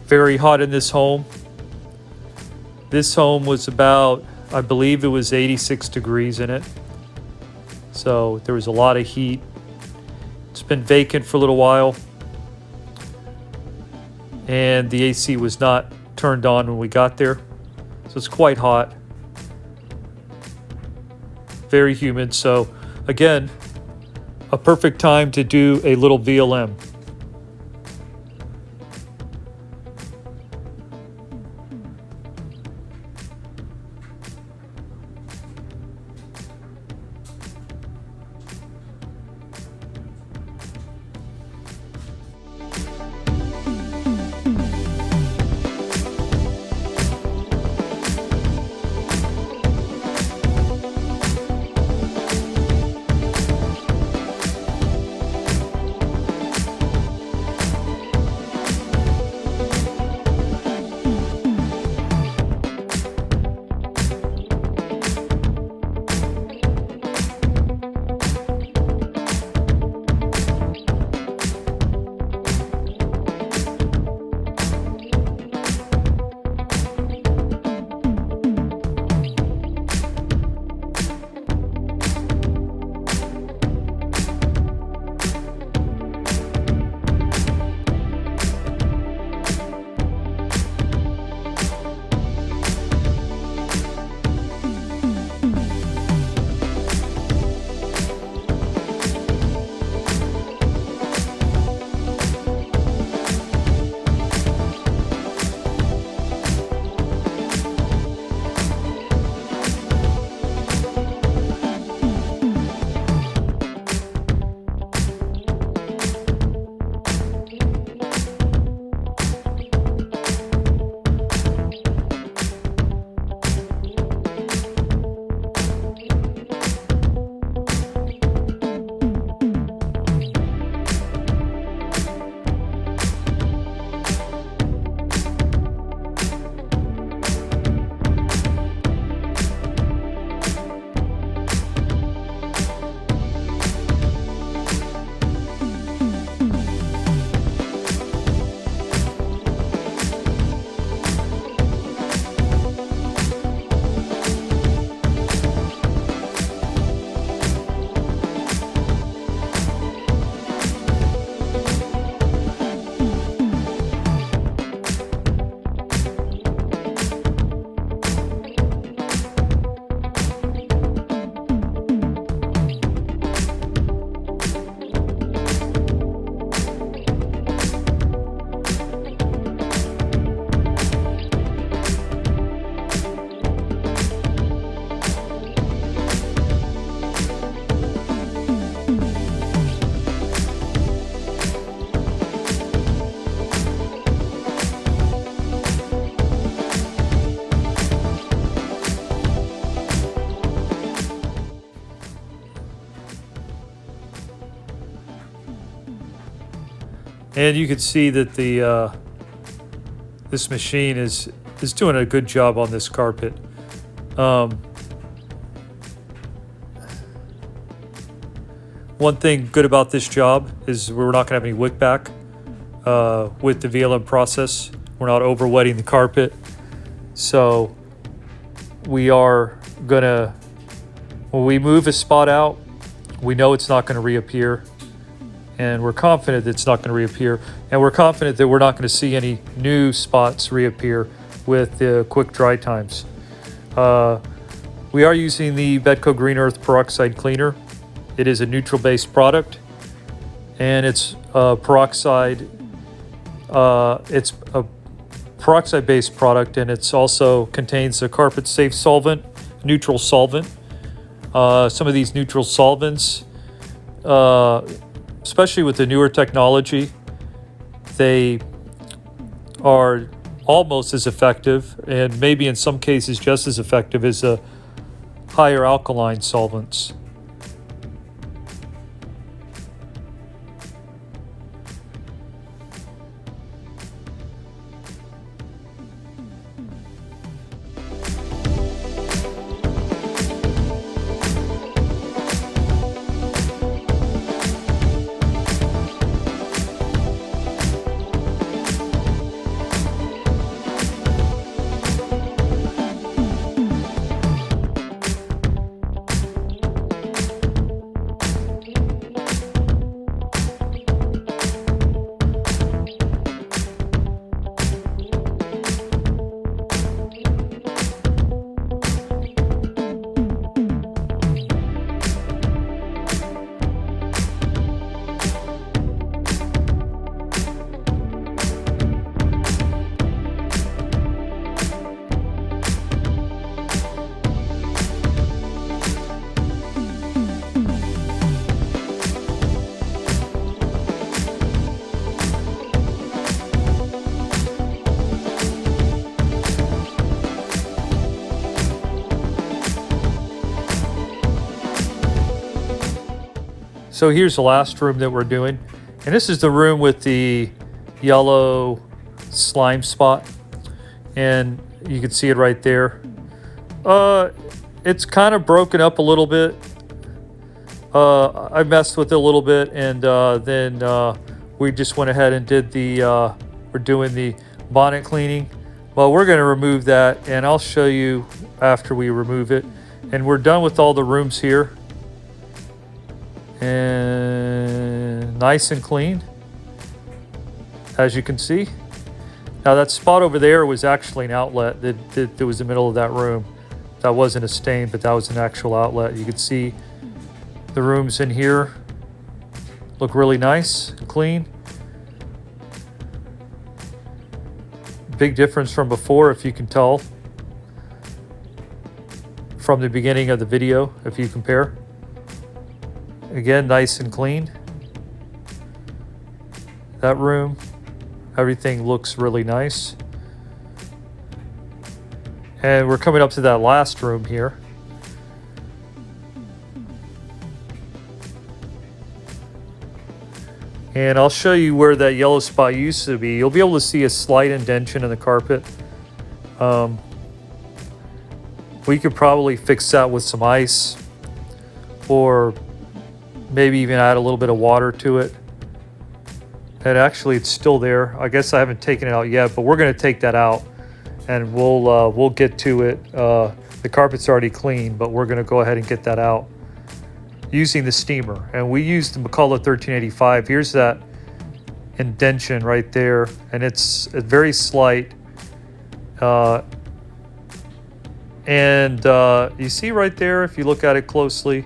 very hot in this home. This home was about, I believe it was 86 degrees in it. So there was a lot of heat. It's been vacant for a little while. And the AC was not turned on when we got there. So it's quite hot. Very humid. So again, a perfect time to do a little VLM. And you can see that the this machine is doing a good job on this carpet. One thing good about this job is we're not going to have any wick back with the VLM process. We're not over wetting the carpet. So we are going to, when we move a spot out, we know it's not going to reappear. And we're confident that it's not going to reappear. And we're confident that we're not going to see any new spots reappear with the quick dry times. We are using the Betco Green Earth Peroxide Cleaner. It is a neutral-based product, and it's peroxide. It's a peroxide-based product, and it's also contains a carpet-safe solvent, neutral solvent. Some of these neutral solvents, especially with the newer technology, they are almost as effective, and maybe in some cases just as effective as the higher alkaline solvents. So here's the last room that we're doing. And this is the room with the yellow slime spot. And you can see it right there. It's kind of broken up a little bit. I messed with it a little bit, and then we just went ahead and did we're doing the bonnet cleaning. Well, we're going to remove that, and I'll show you after we remove it. And we're done with all the rooms here. And nice and clean, as you can see. Now that spot over there was actually an outlet that was the middle of that room. That wasn't a stain, but that was an actual outlet. You can see the rooms in here look really nice and clean. Big difference from before, if you can tell from the beginning of the video, if you compare. Again, nice and clean. That room, everything looks really nice. And we're coming up to that last room here. And I'll show you where that yellow spot used to be. You'll be able to see a slight indentation in the carpet. We could probably fix that with some ice, or maybe even add a little bit of water to it. And actually it's still there. I guess I haven't taken it out yet, but we're gonna take that out, and we'll get to it. The carpet's already clean, but we're gonna go ahead and get that out using the steamer. And we used the McCullough 1385. Here's that indentation right there, and it's very slight. You see right there, if you look at it closely,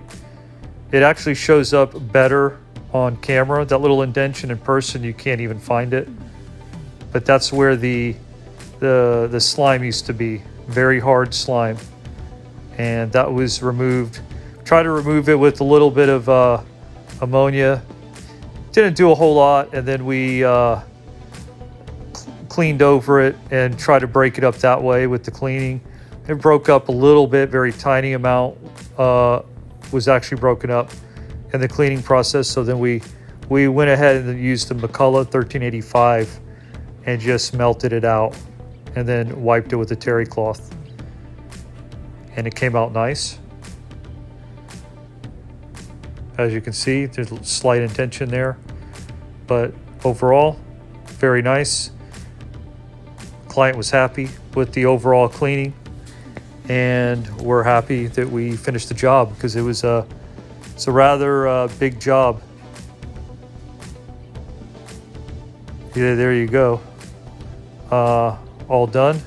it actually shows up better on camera. That little indentation, in person you can't even find it. But that's where the slime used to be, very hard slime. And that was removed. Try to remove it with a little bit of ammonia. Didn't do a whole lot, and then we cleaned over it and tried to break it up that way with the cleaning. It broke up a little bit, very tiny amount was actually broken up in the cleaning process. So then we went ahead and used the McCullough 1385 and just melted it out, and then wiped it with a terry cloth, and it came out nice. As you can see, there's a slight indentation there, but overall, very nice. Client was happy with the overall cleaning, and we're happy that we finished the job, because it's a rather big job. Yeah, there you go. All done.